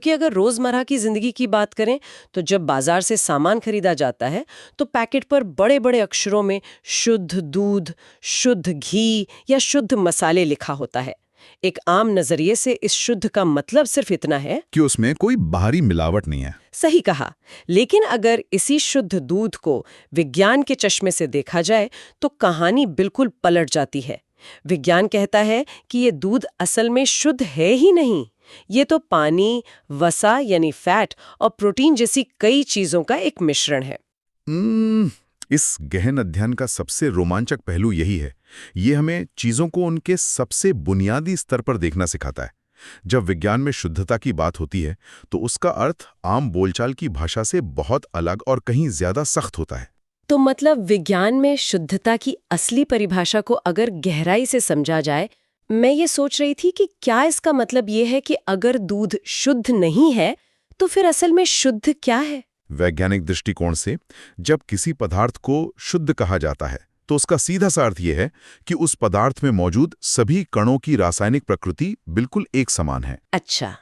कि अगर रोजमर्रा की जिंदगी की बात करें तो जब बाजार से सामान खरीदा जाता है तो पैकेट पर बड़े बड़े अक्षरों में शुद्ध दूध, शुद्ध घी या शुद्ध मसाले लिखा होता है। एक आम नजरिए से इस शुद्ध का मतलब सिर्फ इतना है कि उसमें कोई बाहरी मिलावट नहीं है। सही कहा। लेकिन अगर इसी शुद्ध दूध को विज्ञान के चश्मे से देखा जाए तो कहानी बिल्कुल पलट जाती है। विज्ञान कहता है कि ये दूध असल में शुद्ध है ही नहीं, ये तो पानी, वसा यानी फैट और प्रोटीन जैसी कई चीजों का एक मिश्रण है। इस गहन अध्ययन का सबसे रोमांचक पहलू यही है। ये हमें चीजों को उनके सबसे बुनियादी स्तर पर देखना सिखाता है। जब विज्ञान में शुद्धता की बात होती है तो उसका अर्थ आम बोलचाल की भाषा से बहुत अलग और कहीं ज्यादा सख्त होता है। तो मतलब विज्ञान में शुद्धता की असली परिभाषा को अगर गहराई से समझा जाए, मैं ये सोच रही थी कि क्या इसका मतलब ये है कि अगर दूध शुद्ध नहीं है तो फिर असल में शुद्ध क्या है? वैज्ञानिक दृष्टिकोण से जब किसी पदार्थ को शुद्ध कहा जाता है तो उसका सीधा सा अर्थ यह है कि उस पदार्थ में मौजूद सभी कणों की रासायनिक प्रकृति बिल्कुल एक समान है। अच्छा,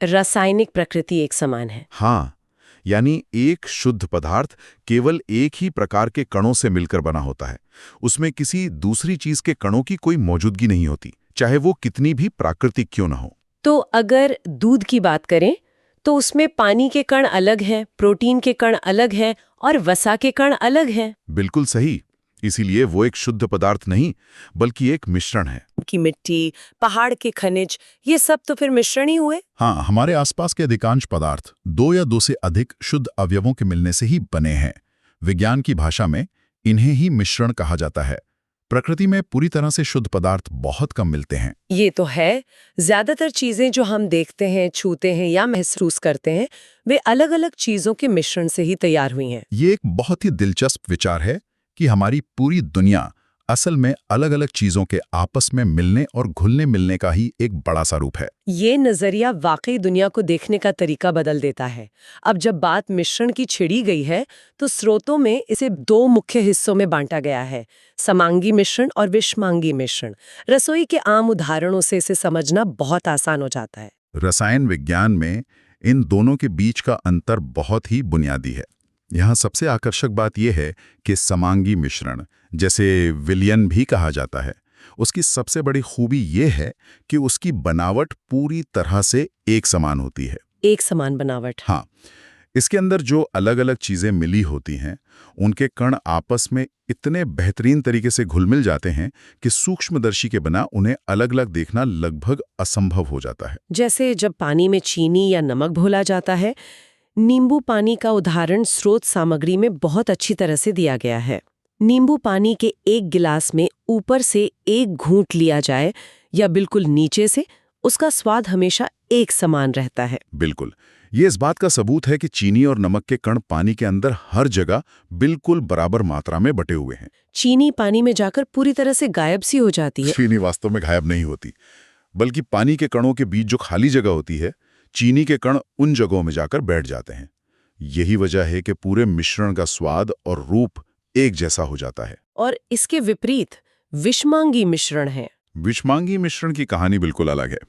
रासायनिक प्रकृति एक समान है। हाँ, यानी एक शुद्ध पदार्थ केवल एक ही प्रकार के कणों से मिलकर बना होता है। उसमें किसी दूसरी चीज के कणों की कोई मौजूदगी नहीं होती, चाहे वो कितनी भी प्राकृतिक क्यों ना हो। तो अगर दूध की बात करें तो उसमें पानी के कण अलग हैं, प्रोटीन के कण अलग हैं और वसा के कण अलग हैं। बिल्कुल सही। इसीलिए वो एक शुद्ध पदार्थ नहीं बल्कि एक मिश्रण है। की मिट्टी, पहाड़ के खनिज, ये सब तो फिर मिश्रण ही हुए। हाँ, हमारे आसपास के अधिकांश पदार्थ दो या दो से अधिक शुद्ध अवयवों के मिलने से ही बने हैं। विज्ञान की भाषा में इन्हें ही मिश्रण कहा जाता है। प्रकृति में पूरी तरह से शुद्ध पदार्थ बहुत कम मिलते हैं। ये तो है। ज्यादातर चीजें जो हम देखते हैं, छूते हैं या महसूस करते हैं, वे अलग अलग चीजों के मिश्रण से ही तैयार हुई हैं। ये एक बहुत ही दिलचस्प विचार है कि हमारी पूरी दुनिया असल में अलग अलग चीजों के आपस में मिलने और घुलने मिलने का ही एक बड़ा सा रूप है। ये नजरिया वाकई दुनिया को देखने का तरीका बदल देता है। अब जब बात मिश्रण की छिड़ी गई है तो स्रोतों में इसे दो मुख्य हिस्सों में बांटा गया है, समांगी मिश्रण और विषमांगी मिश्रण। रसोई के आम उदाहरणों से इसे समझना बहुत आसान हो जाता है। रसायन विज्ञान में इन दोनों के बीच का अंतर बहुत ही बुनियादी है। यहाँ सबसे आकर्षक बात यह है कि समांगी मिश्रण, जैसे विलयन भी कहा जाता है, उसकी सबसे बड़ी खूबी यह है कि उसकी बनावट पूरी तरह से एक समान होती है। एक समान बनावट। हाँ, इसके अंदर जो अलग अलग चीजें मिली होती हैं उनके कण आपस में इतने बेहतरीन तरीके से घुल मिल जाते हैं कि सूक्ष्मदर्शी के बिना उन्हें अलग अलग देखना लगभग असंभव हो जाता है। जैसे जब पानी में चीनी या नमक घोला जाता है। नींबू पानी का उदाहरण स्रोत सामग्री में बहुत अच्छी तरह से दिया गया है। नींबू पानी के एक गिलास में ऊपर से एक घूंट लिया जाए या बिल्कुल नीचे से, उसका स्वाद हमेशा एक समान रहता है। बिल्कुल, ये इस बात का सबूत है कि चीनी और नमक के कण पानी के अंदर हर जगह बिल्कुल बराबर मात्रा में बटे हुए हैं। चीनी पानी में जाकर पूरी तरह से गायब सी हो जाती है। चीनी वास्तव में गायब नहीं होती, बल्कि पानी के कणों के बीच जो खाली जगह होती है, चीनी के कण उन जगहों में जाकर बैठ जाते हैं। यही वजह है कि पूरे मिश्रण का स्वाद और रूप एक जैसा हो जाता है। और इसके विपरीत विषमांगी मिश्रण है। विषमांगी मिश्रण की कहानी बिल्कुल अलग है।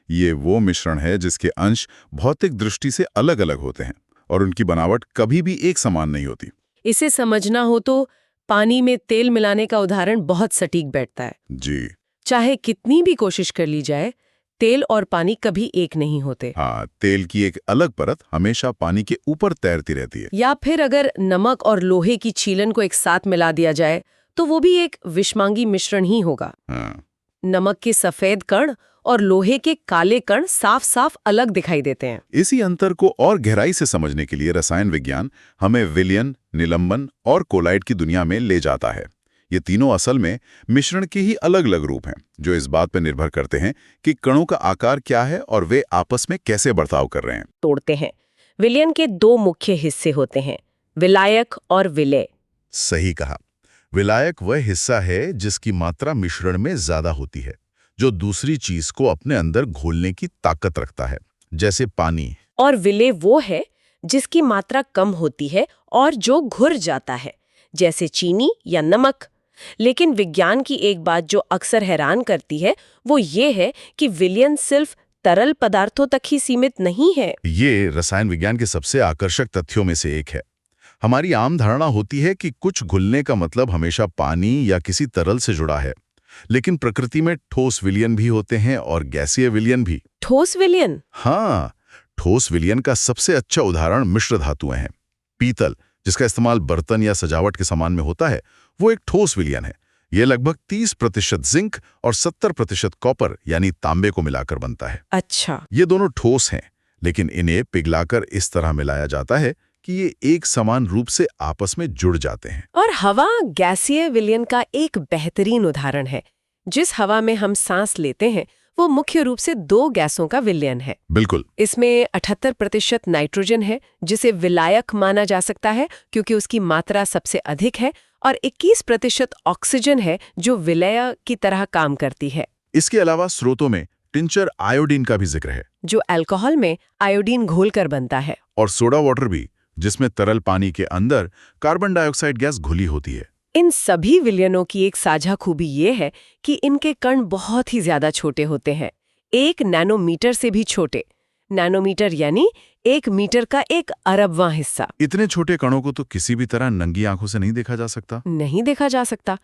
ये वो मिश्रण है जिसके अंश भौतिक दृष्टि से अलग अलग होते हैं और उनकी बनावट कभी भी एक समान नहीं होती। इसे समझना हो तो पानी में तेल मिलाने का उदाहरण बहुत सटीक बैठता है। जी, चाहे कितनी भी कोशिश कर ली जाए, तेल और पानी कभी एक नहीं होते। हाँ, तेल की एक अलग परत हमेशा पानी के ऊपर तैरती रहती है। या फिर अगर नमक और लोहे की छीलन को एक साथ मिला दिया जाए तो वो भी एक विषमांगी मिश्रण ही होगा। हाँ। नमक के सफेद कण और लोहे के काले कण साफ साफ अलग दिखाई देते हैं। इसी अंतर को और गहराई से समझने के लिए रसायन विज्ञान हमें विलयन, निलंबन और कोलाइड की दुनिया में ले जाता है। ये तीनों असल में मिश्रण के ही अलग अलग रूप हैं, जो इस बात पर निर्भर करते हैं कि कणों का आकार क्या है और वे आपस में कैसे बर्ताव कर रहे हैं। तोड़ते हैं। विलयन के दो मुख्य हिस्से होते हैं, विलायक और विलेय। सही कहा। विलायक वह हिस्सा है जिसकी मात्रा मिश्रण में ज्यादा होती है, जो दूसरी चीज को अपने अंदर घोलने की ताकत रखता है, जैसे पानी। और विलेय वो है जिसकी मात्रा कम होती है और जो घुर जाता है, जैसे चीनी या नमक। लेकिन विज्ञान की एक बात जो अक्सर हैरान करती है वो ये है कि विलयन सिर्फ तरल पदार्थों तक ही सीमित नहीं है। ये रसायन विज्ञान के सबसे आकर्षक तथ्यों में से एक है। हमारी आम धारणा होती है कि कुछ घुलने का मतलब हमेशा पानी या किसी तरल से जुड़ा है, लेकिन प्रकृति में ठोस विलयन भी होते हैं और गैसीय विलयन भी। ठोस विलयन? हाँ, ठोस विलयन का सबसे अच्छा उदाहरण मिश्र धातुएं हैं। पीतल, जिसका इस्तेमाल बर्तन या सजावट के सामान में होता है, वो एक ठोस विलयन है। ये लगभग 30% जिंक और 70% कॉपर यानी तांबे को मिलाकर बनता है। अच्छा। ये दोनों ठोस हैं, लेकिन इन्हें पिघलाकर इस तरह मिलाया जाता है कि ये एक समान रूप से आपस में जुड़ जाते हैं। और हवा गैसीय विलयन का एक बेहतरीन उदाहरण है। जिस हवा में हम सांस लेते हैं वो मुख्य रूप से 2 गैसों का विलयन है। बिल्कुल। इसमें 78% नाइट्रोजन है, जिसे विलायक माना जा सकता है क्योंकि उसकी मात्रा सबसे अधिक है, और 21% ऑक्सीजन है जो विलय की तरह काम करती है। इसके अलावा स्रोतों में टिंचर आयोडीन का भी जिक्र है, जो अल्कोहल में आयोडीन घोलकर बनता है। और सोडा वाटर भी, जिसमें तरल पानी के अंदर कार्बन डाइऑक्साइड गैस घुली होती है। इन सभी विलयनों की एक साझा खूबी ये है कि इनके कण बहुत ही ज्यादा छोटे होते हैं, 1 नैनोमीटर से भी छोटे। नैनोमीटर यानी 1 मीटर का 1 अरबवां हिस्सा। इतने छोटे कणों को तो किसी भी तरह नंगी आंखों से नहीं देखा जा सकता। नहीं देखा जा सकता।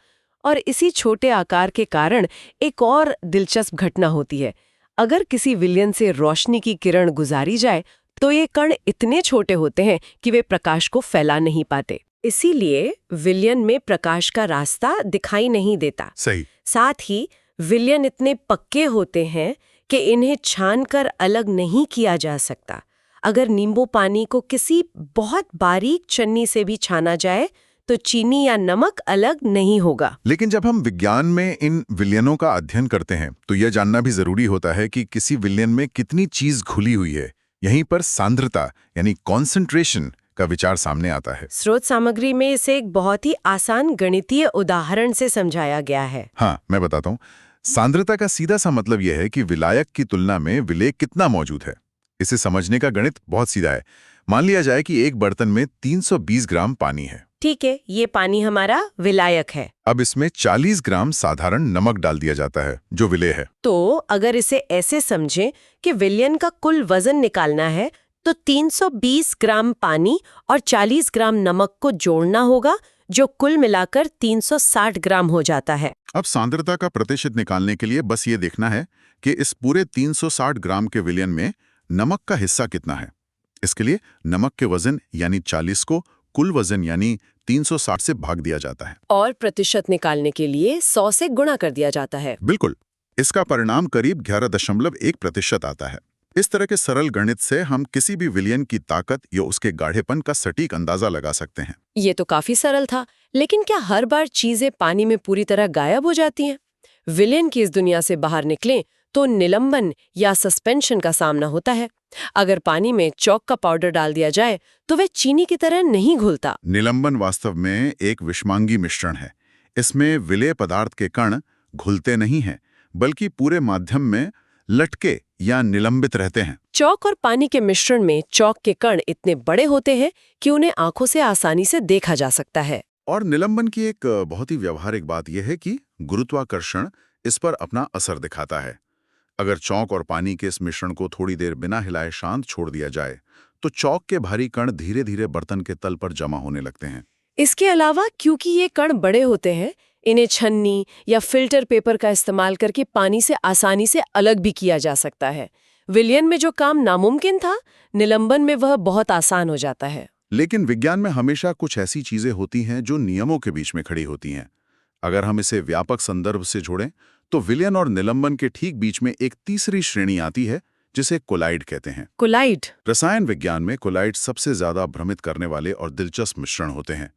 और इसी छोटे आकार के कारण एक और दिलचस्प घटना होती है। अगर किसी विलयन से रोशनी की किरण गुजारी जाए तो ये कण इतने छोटे होते हैं कि वे प्रकाश को फैला नहीं पाते। इसीलिए विलयन में प्रकाश का रास्ता दिखाई नहीं देता। सही। साथ ही विलयन इतने पक्के होते हैं कि इन्हें छानकर अलग नहीं किया जा सकता। अगर नींबू पानी को किसी बहुत बारीक छन्नी से भी छाना जाए तो चीनी या नमक अलग नहीं होगा। लेकिन जब हम विज्ञान में इन विलयनों का अध्ययन करते हैं तो यह जानना भी जरूरी होता है कि किसी विलयन में कितनी चीज घुली हुई है। यहीं पर सांद्रता यानी कॉन्सेंट्रेशन का विचार सामने आता है। स्रोत सामग्री में इसे एक बहुत ही आसान गणितीय उदाहरण से समझाया गया है। हाँ, मैं बताता हूँ। सांद्रता का सीधा सा मतलब यह है कि विलायक की तुलना में विलेय कितना मौजूद है। इसे समझने का गणित बहुत सीधा है। मान लिया जाए कि एक बर्तन में 320 ग्राम पानी है। ठीक है, ये पानी हमारा विलायक है। अब इसमें 40 ग्राम साधारण नमक डाल दिया जाता है जो विलेय है। तो अगर इसे ऐसे समझें कि विलयन का कुल वजन निकालना है तो 320 ग्राम पानी और 40 ग्राम नमक को जोड़ना होगा, जो कुल मिलाकर 360 ग्राम हो जाता है। अब सांद्रता का प्रतिशत निकालने के लिए बस ये देखना है कि इस पूरे 360 ग्राम के विलयन में नमक का हिस्सा कितना है। इसके लिए नमक के वजन यानी 40 को कुल वजन यानी 360 से भाग दिया जाता है और प्रतिशत निकालने के लिए 100 से गुणा कर दिया जाता है। बिल्कुल। इसका परिणाम करीब 11.1% आता है। इस तरह के सरल गणित से हम किसी भी विलयन की ताकत या उसके गाढ़ेपन का सटीक अंदाजा लगा सकते हैं। ये तो काफी सरल था, लेकिन क्या हर बार चीजें पानी में पूरी तरह गायब हो जाती हैं? विलयन की इस दुनिया से बाहर निकलें तो निलंबन या सस्पेंशन का सामना होता है। अगर पानी में चॉक का पाउडर डाल दिया जाए तो वह चीनी की तरह नहीं घुलता। निलंबन वास्तव में एक विषमांगी मिश्रण है। इसमें विलेय पदार्थ के कण घुलते नहीं हैं, बल्कि पूरे माध्यम में लटके या निलंबित रहते हैं। चॉक और पानी के मिश्रण में चॉक के कण इतने बड़े होते हैं कि उन्हें आंखों से आसानी से देखा जा सकता है। और निलंबन की एक बहुत ही व्यावहारिक बात यह है कि गुरुत्वाकर्षण इस पर अपना असर दिखाता है। अगर चौक और पानी के इस मिश्रण को थोड़ी देर बिना हिलाए शांत छोड़ दिया जाए तो चौक के भारी कण धीरे धीरे बर्तन के तल पर जमा होने लगते हैं। इसके अलावा क्योंकि ये कण बड़े होते हैं, इन्हें छन्नी या फिल्टर पेपर का इस्तेमाल करके पानी से आसानी से अलग भी किया जा सकता है। विलयन में जो काम नामुमकिन था, निलंबन में वह बहुत आसान हो जाता है। लेकिन विज्ञान में हमेशा कुछ ऐसी चीजें होती हैं जो नियमों के बीच में खड़ी होती हैं। अगर हम इसे व्यापक संदर्भ से जोड़ें तो विलयन और निलंबन के ठीक बीच में एक तीसरी श्रेणी आती है जिसे कोलाइड कहते हैं। कोलाइड? रसायन विज्ञान में कोलाइड सबसे ज्यादा भ्रमित करने वाले और दिलचस्प मिश्रण होते हैं।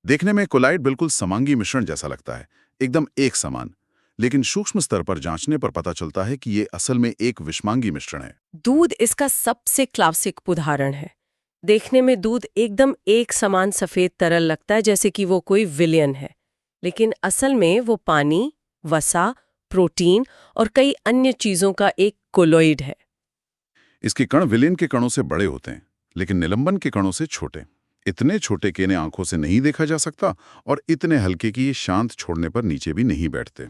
देखने में कोलाइड बिल्कुल समांगी मिश्रण जैसा लगता है, एकदम एक समान, लेकिन सूक्ष्म स्तर पर जांचने पर पता चलता है कि ये असल में एक विषमांगी मिश्रण है। दूध इसका सबसे क्लासिक उदाहरण है। देखने में दूध एकदम एक समान सफेद तरल लगता है, जैसे कि वो कोई विलयन है, लेकिन असल में वो पानी, वसा, प्रोटीन और कई अन्य चीजों का एक कोलोइड है। इसके कण विलयन के कणों से बड़े होते हैं, लेकिन निलंबन के कणों से छोटे। इतने छोटे कि इन्हें आंखों से नहीं देखा जा सकता और इतने हल्के कि ये शांत छोड़ने पर नीचे भी नहीं बैठते।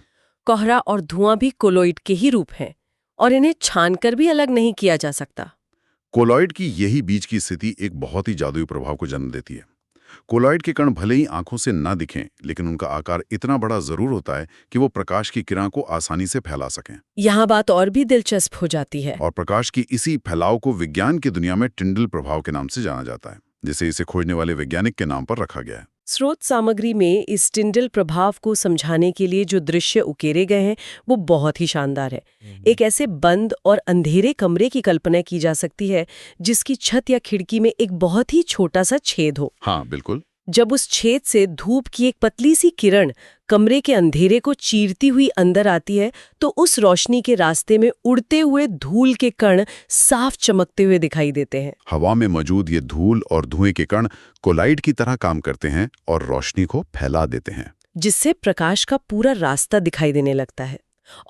कोहरा और धुआं भी कोलोइड के ही रूप हैं। और इन्हें छानकर भी अलग नहीं किया जा सकता। कोलॉइड की यही बीच की स्थिति एक बहुत ही जादुई प्रभाव को जन्म देती है। कोलॉइड के कण भले ही आंखों से ना दिखें, लेकिन उनका आकार इतना बड़ा जरूर होता है कि वो प्रकाश की किरण को आसानी से फैला सकें। यहाँ बात और भी दिलचस्प हो जाती है। और प्रकाश की इसी फैलाव को विज्ञान की दुनिया में टिंडल प्रभाव के नाम से जाना जाता है, जिसे इसे खोजने वाले वैज्ञानिक के नाम पर रखा गया है। स्रोत सामग्री में इस टिंडल प्रभाव को समझाने के लिए जो दृश्य उकेरे गए हैं वो बहुत ही शानदार है। एक ऐसे बंद और अंधेरे कमरे की कल्पना की जा सकती है जिसकी छत या खिड़की में एक बहुत ही छोटा सा छेद हो। हाँ बिल्कुल। जब उस छेद से धूप की एक पतली सी किरण कमरे के अंधेरे को चीरती हुई अंदर आती है तो उस रोशनी के रास्ते में उड़ते हुए धूल के कण साफ चमकते हुए दिखाई देते हैं। हवा में मौजूद ये धूल और धुएं के कण कोलाइड की तरह काम करते हैं और रोशनी को फैला देते हैं, जिससे प्रकाश का पूरा रास्ता दिखाई देने लगता है।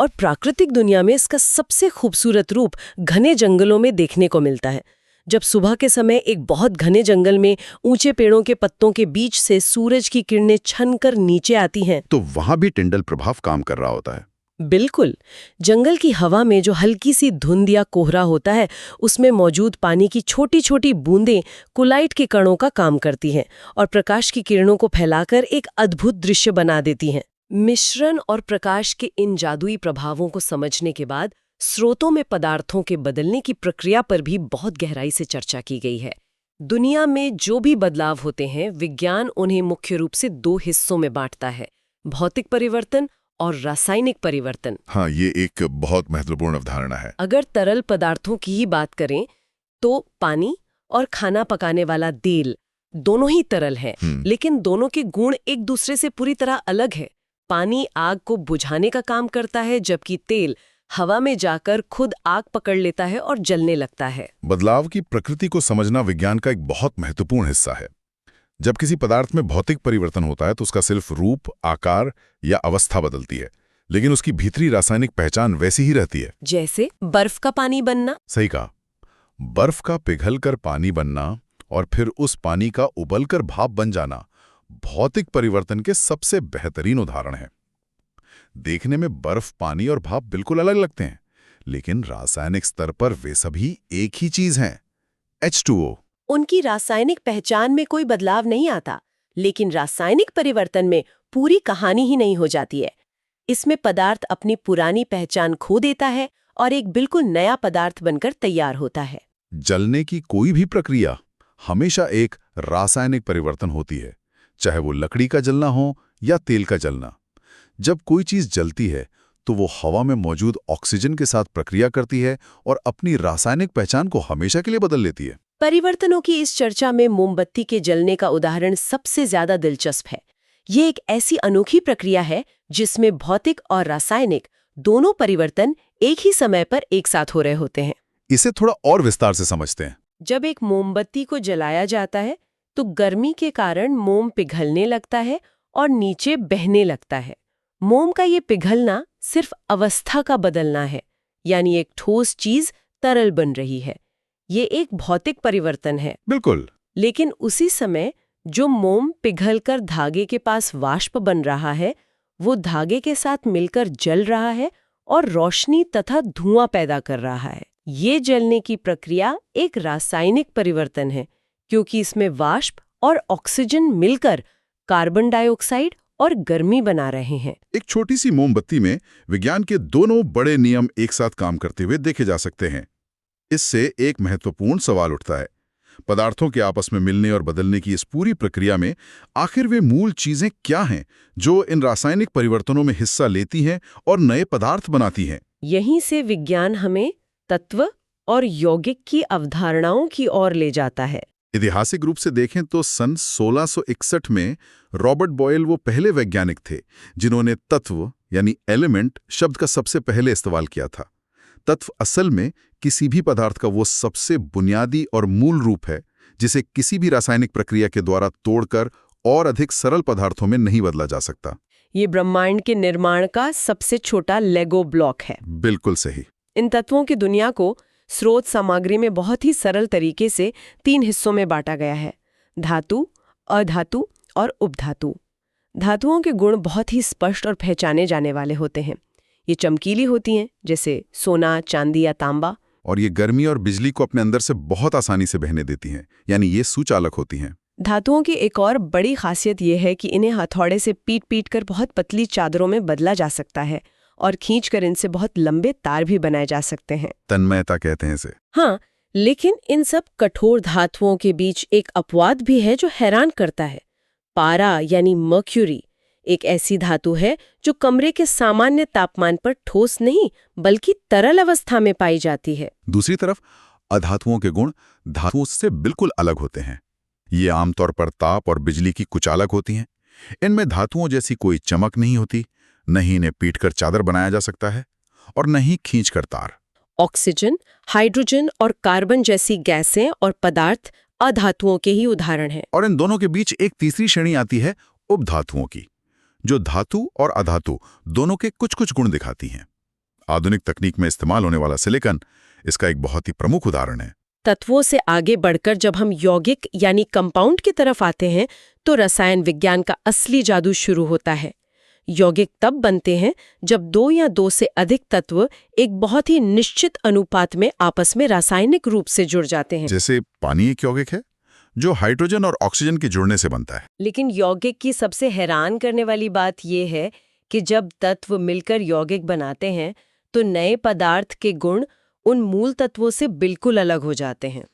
और प्राकृतिक दुनिया में इसका सबसे खूबसूरत रूप घने जंगलों में देखने को मिलता है। जब सुबह के समय एक बहुत घने जंगल में ऊंचे पेड़ों के पत्तों के बीच से सूरज की किरणें छनकर नीचे आती हैं, तो वहां भी टिंडल प्रभाव काम कर रहा होता है। बिल्कुल। जंगल की हवा में जो हल्की सी धुंध या कोहरा होता है, उसमें मौजूद पानी की छोटी छोटी बूंदें कोलाइड के कणों का काम करती हैं और प्रकाश की किरणों को फैलाकर एक अद्भुत दृश्य बना देती हैं। मिश्रण और प्रकाश के इन जादुई प्रभावों को समझने के बाद स्रोतों में पदार्थों के बदलने की प्रक्रिया पर भी बहुत गहराई से चर्चा की गई है। दुनिया में जो भी बदलाव होते हैं, विज्ञान उन्हें मुख्य रूप से 2 हिस्सों में बांटता है, भौतिक परिवर्तन और रासायनिक परिवर्तन। हाँ, ये एक बहुत महत्वपूर्ण अवधारणा है। अगर तरल पदार्थों की ही बात करें तो पानी और खाना पकाने वाला तेल दोनों ही तरल हैं, लेकिन दोनों के गुण एक दूसरे से पूरी तरह अलग है। पानी आग को बुझाने का काम करता है, जबकि तेल हवा में जाकर खुद आग पकड़ लेता है और जलने लगता है। बदलाव की प्रकृति को समझना विज्ञान का एक बहुत महत्वपूर्ण हिस्सा है। जब किसी पदार्थ में भौतिक परिवर्तन होता है तो उसका सिर्फ रूप, आकार या अवस्था बदलती है, लेकिन उसकी भीतरी रासायनिक पहचान वैसी ही रहती है। जैसे बर्फ का पानी बनना। सही कहा। बर्फ का पिघलकर पानी बनना और फिर उस पानी का उबलकर भाप बन जाना भौतिक परिवर्तन के सबसे बेहतरीन उदाहरण है। देखने में बर्फ, पानी और भाप बिल्कुल अलग लगते हैं, लेकिन रासायनिक स्तर पर वे सभी एक ही चीज हैं, H2O। उनकी रासायनिक पहचान में कोई बदलाव नहीं आता, लेकिन रासायनिक परिवर्तन में पूरी कहानी ही नहीं हो जाती है। इसमें पदार्थ अपनी पुरानी पहचान खो देता है और एक बिल्कुल नया पदार्थ बनकर तैयार होता है। जलने की कोई भी प्रक्रिया हमेशा एक रासायनिक परिवर्तन होती है, चाहे वो लकड़ी का जलना हो या तेल का जलना। जब कोई चीज जलती है तो वो हवा में मौजूद ऑक्सीजन के साथ प्रक्रिया करती है और अपनी रासायनिक पहचान को हमेशा के लिए बदल लेती है। परिवर्तनों की इस चर्चा में मोमबत्ती के जलने का उदाहरण सबसे ज्यादा दिलचस्प है। ये एक ऐसी अनोखी प्रक्रिया है जिसमें भौतिक और रासायनिक दोनों परिवर्तन एक ही समय पर एक साथ हो रहे होते हैं। इसे थोड़ा और विस्तार से समझते हैं। जब एक मोमबत्ती को जलाया जाता है तो गर्मी के कारण मोम पिघलने लगता है और नीचे बहने लगता है। मोम का ये पिघलना सिर्फ अवस्था का बदलना है, यानी एक ठोस चीज तरल बन रही है। ये एक भौतिक परिवर्तन है। बिल्कुल। लेकिन उसी समय जो मोम पिघलकर धागे के पास वाष्प बन रहा है, वो धागे के साथ मिलकर जल रहा है और रोशनी तथा धुआं पैदा कर रहा है। ये जलने की प्रक्रिया एक रासायनिक परिवर्तन है, क्योंकि इसमें वाष्प और ऑक्सीजन मिलकर कार्बन डाइऑक्साइड और गर्मी बना रहे हैं। एक छोटी सी मोमबत्ती में विज्ञान के दोनों बड़े नियम एक साथ काम करते हुए देखे जा सकते हैं। इससे एक महत्वपूर्ण सवाल उठता है, पदार्थों के आपस में मिलने और बदलने की इस पूरी प्रक्रिया में आखिर वे मूल चीजें क्या हैं जो इन रासायनिक परिवर्तनों में हिस्सा लेती हैं और नए पदार्थ बनाती हैं? यहीं से विज्ञान हमें तत्व और यौगिक की अवधारणाओं की ओर ले जाता है। ऐतिहासिक रूप से देखें तो सन 1661 में रॉबर्ट बॉयल वो पहले वैज्ञानिक थे जिन्होंने तत्व यानी एलिमेंट शब्द का सबसे पहले इस्तेमाल किया था। तत्व असल में किसी भी पदार्थ का वो सबसे बुनियादी और मूल रूप है जिसे किसी भी रासायनिक प्रक्रिया के द्वारा तोड़कर और अधिक सरल पदार्थों में नहीं बदला जा सकता। ये ब्रह्मांड के निर्माण का सबसे छोटा लेगो ब्लॉक है। बिल्कुल सही। इन तत्वों की दुनिया को स्रोत सामग्री में बहुत ही सरल तरीके से 3 हिस्सों में बांटा गया है: धातु, अधातु और उपधातु। धातुओं के गुण बहुत ही स्पष्ट और पहचाने जाने वाले होते हैं। ये चमकीली होती हैं, जैसे सोना, चांदी या तांबा। और ये गर्मी और बिजली को अपने अंदर से बहुत आसानी से बहने देती हैं, यानी ये सुचालक होती हैं। धातुओं की एक और बड़ी खासियत ये है कि इन्हें हथौड़े से पीट पीट कर बहुत पतली चादरों में बदला जा सकता है और खींचकर इनसे बहुत लंबे तार भी बनाए जा सकते हैं। तन्मयता कहते हैं इसे। हाँ, लेकिन इन सब कठोर धातुओं के बीच एक अपवाद भी है जो हैरान करता है। पारा यानी मर्क्यूरी एक ऐसी धातु है जो कमरे के सामान्य तापमान पर ठोस नहीं बल्कि तरल अवस्था में पाई जाती है। दूसरी तरफ अधातुओं के गुण धातुओं से बिल्कुल अलग होते हैं। ये आमतौर पर ताप और बिजली की कुचालक होती हैं। इनमें धातुओं जैसी कोई चमक नहीं होती, न ही इन्हें पीटकर चादर बनाया जा सकता है और न ही खींचकर तार। ऑक्सीजन, हाइड्रोजन और कार्बन जैसी गैसें और पदार्थ अधातुओं के ही उदाहरण हैं। और इन दोनों के बीच एक तीसरी श्रेणी आती है उपधातुओं की, जो धातु और अधातु दोनों के कुछ कुछ गुण दिखाती हैं। आधुनिक तकनीक में इस्तेमाल होने वाला सिलिकॉन इसका एक बहुत ही प्रमुख उदाहरण है। तत्वों से आगे बढ़कर जब हम यौगिक यानी कंपाउंड की तरफ आते हैं तो रसायन विज्ञान का असली जादू शुरू होता है। यौगिक तब बनते हैं जब दो या दो से अधिक तत्व एक बहुत ही निश्चित अनुपात में आपस में रासायनिक रूप से जुड़ जाते हैं। जैसे पानी एक यौगिक है जो हाइड्रोजन और ऑक्सीजन के जुड़ने से बनता है। लेकिन यौगिक की सबसे हैरान करने वाली बात यह है कि जब तत्व मिलकर यौगिक बनाते हैं तो नए पदार्थ के गुण उन मूल तत्वों से बिल्कुल अलग हो जाते हैं।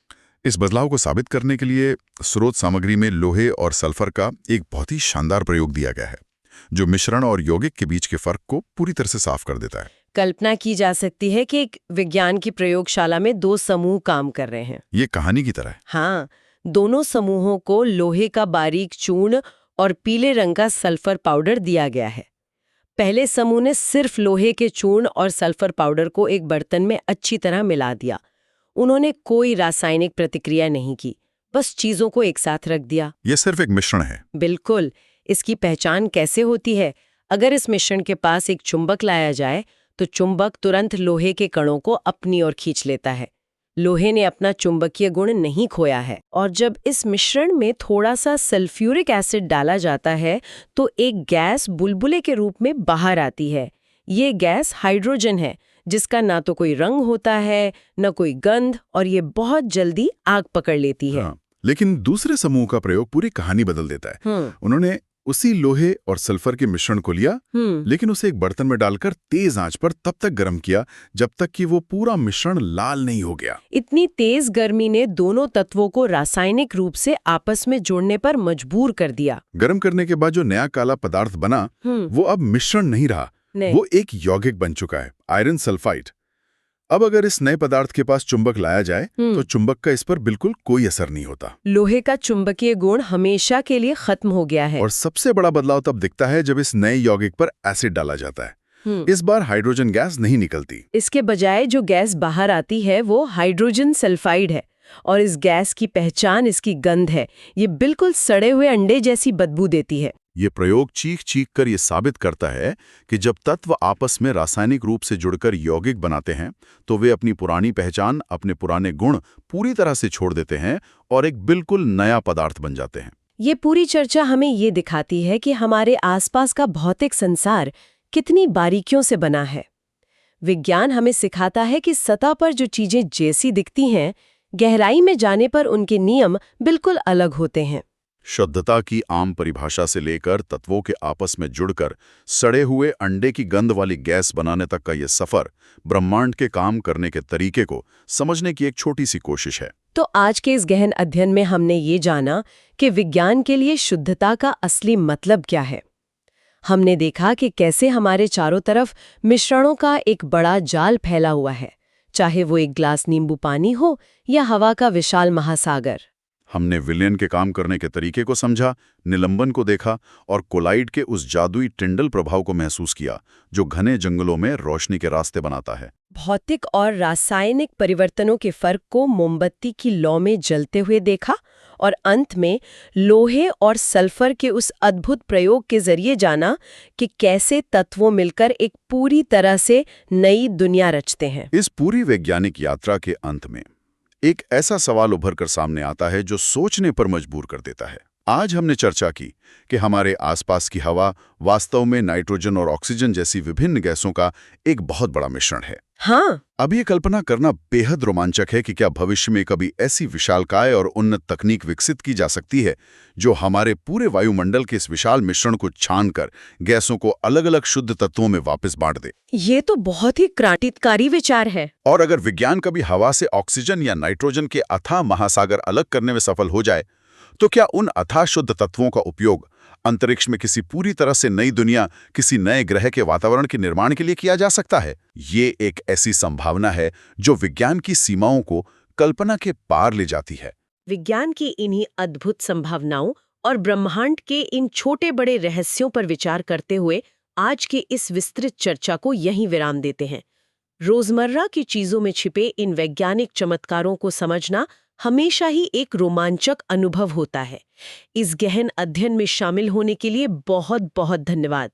इस बदलाव को साबित करने के लिए स्रोत सामग्री में लोहे और सल्फर का एक बहुत ही शानदार प्रयोग दिया गया है, जो मिश्रण और यौगिक के बीच के फर्क को पूरी तरह से साफ कर देता है। कल्पना की जा सकती है कि एक विज्ञान की प्रयोगशाला में दो समूह काम कर रहे हैं। ये कहानी की तरह है। हाँ, दोनों समूहों को लोहे का बारीक चूर्ण और पीले रंग का सल्फर पाउडर दिया गया है। पहले समूह ने सिर्फ लोहे के चूर्ण और सल्फर पाउडर को एक बर्तन में अच्छी तरह मिला दिया। उन्होंने कोई रासायनिक प्रतिक्रिया नहीं की, बस चीजों को एक साथ रख दिया। ये सिर्फ एक मिश्रण है। बिल्कुल। इसकी पहचान कैसे होती है? अगर इस मिश्रण के पास एक चुंबक लाया जाए तो चुंबक तुरंत लोहे के कणों को अपनी ओर खींच लेता है। लोहे ने अपना चुंबकीय गुण नहीं खोया है। और जब इस मिश्रण में थोड़ा सा सल्फ्यूरिक एसिड डाला जाता है तो एक गैस बुलबुले के रूप में बाहर आती है। ये गैस हाइड्रोजन है, जिसका ना तो कोई रंग होता है न कोई गंध, और ये बहुत जल्दी आग पकड़ लेती है। हाँ, लेकिन दूसरे समूह का प्रयोग पूरी कहानी बदल देता है। उन्होंने उसी लोहे और सल्फर के मिश्रण को लिया, लेकिन उसे एक बर्तन में डालकर तेज आंच पर तब तक गर्म किया जब तक कि वो पूरा मिश्रण लाल नहीं हो गया। इतनी तेज गर्मी ने दोनों तत्वों को रासायनिक रूप से आपस में जोड़ने पर मजबूर कर दिया। गर्म करने के बाद जो नया काला पदार्थ बना वो अब मिश्रण नहीं रहा, वो एक यौगिक बन चुका है, आयरन सल्फाइड। अब अगर इस नए पदार्थ के पास चुंबक लाया जाए तो चुंबक का इस पर बिल्कुल कोई असर नहीं होता। लोहे का चुंबकीय गुण हमेशा के लिए खत्म हो गया है। और सबसे बड़ा बदलाव तब दिखता है जब इस नए यौगिक पर एसिड डाला जाता है। इस बार हाइड्रोजन गैस नहीं निकलती। इसके बजाय जो गैस बाहर आती है वो हाइड्रोजन सल्फाइड है, और इस गैस की पहचान इसकी गंध है। ये बिल्कुल सड़े हुए अंडे जैसी बदबू देती है। ये प्रयोग चीख चीख कर ये साबित करता है कि जब तत्व आपस में रासायनिक रूप से जुड़कर यौगिक बनाते हैं तो वे अपनी पुरानी पहचान, अपने पुराने गुण पूरी तरह से छोड़ देते हैं और एक बिल्कुल नया पदार्थ बन जाते हैं। ये पूरी चर्चा हमें ये दिखाती है कि हमारे आसपास का भौतिक संसार कितनी बारीकियों से बना है। विज्ञान हमें सिखाता है कि सतह पर जो चीजें जैसी दिखती हैं, गहराई में जाने पर उनके नियम बिल्कुल अलग होते हैं। शुद्धता की आम परिभाषा से लेकर तत्वों के आपस में जुड़कर सड़े हुए अंडे की गंध वाली गैस बनाने तक का ये सफर ब्रह्मांड के काम करने के तरीके को समझने की एक छोटी सी कोशिश है। तो आज के इस गहन अध्ययन में हमने ये जाना कि विज्ञान के लिए शुद्धता का असली मतलब क्या है। हमने देखा कि कैसे हमारे चारों तरफ मिश्रणों का एक बड़ा जाल फैला हुआ है, चाहे वो एक ग्लास नींबू पानी हो या हवा का विशाल महासागर। हमने विलयन के काम करने के तरीके को समझा, निलंबन को देखा और कोलाइड के उस जादुई टिंडल प्रभाव को महसूस किया जो घने जंगलों में रोशनी के रास्ते बनाता है। भौतिक और रासायनिक परिवर्तनों के फर्क को मोमबत्ती की लौ में जलते हुए देखा, और अंत में लोहे और सल्फर के उस अद्भुत प्रयोग के जरिए जाना कि कैसे तत्वों मिलकर एक पूरी तरह से नई दुनिया रचते हैं। इस पूरी वैज्ञानिक यात्रा के अंत में एक ऐसा सवाल उभर कर सामने आता है जो सोचने पर मजबूर कर देता है। आज हमने चर्चा की कि हमारे आसपास की हवा वास्तव में नाइट्रोजन और ऑक्सीजन जैसी विभिन्न गैसों का एक बहुत बड़ा मिश्रण है। हाँ, अब ये कल्पना करना बेहद रोमांचक है कि क्या भविष्य में कभी ऐसी विशालकाय और उन्नत तकनीक विकसित की जा सकती है जो हमारे पूरे वायुमंडल के इस विशाल मिश्रण को छानकर गैसों को अलग-अलग शुद्ध तत्वों में वापस बांट दे। ये तो बहुत ही क्रांतिकारी विचार है। और अगर विज्ञान कभी हवा से ऑक्सीजन या नाइट्रोजन के अथाह महासागर अलग करने में सफल हो जाए, तो क्या उन अथाह शुद्ध तत्वों का उपयोग अंतरिक्ष में किसी पूरी तरह से नई दुनिया, किसी नए ग्रह के वातावरण के निर्माण के लिए किया जा सकता है? ये एक ऐसी संभावना है जो विज्ञान की सीमाओं को कल्पना के पार ले जाती है। विज्ञान की इन्हीं अद्भुत संभावनाओं और ब्रह्मांड के इन छोटे बड़े रहस्यों पर विचार करते हुए आज की इस विस्तृत चर्चा को यहीं विराम देते हैं। रोजमर्रा की चीजों में छिपे इन वैज्ञानिक चमत्कारों को समझना हमेशा ही एक रोमांचक अनुभव होता है। इस गहन अध्ययन में शामिल होने के लिए बहुत बहुत धन्यवाद।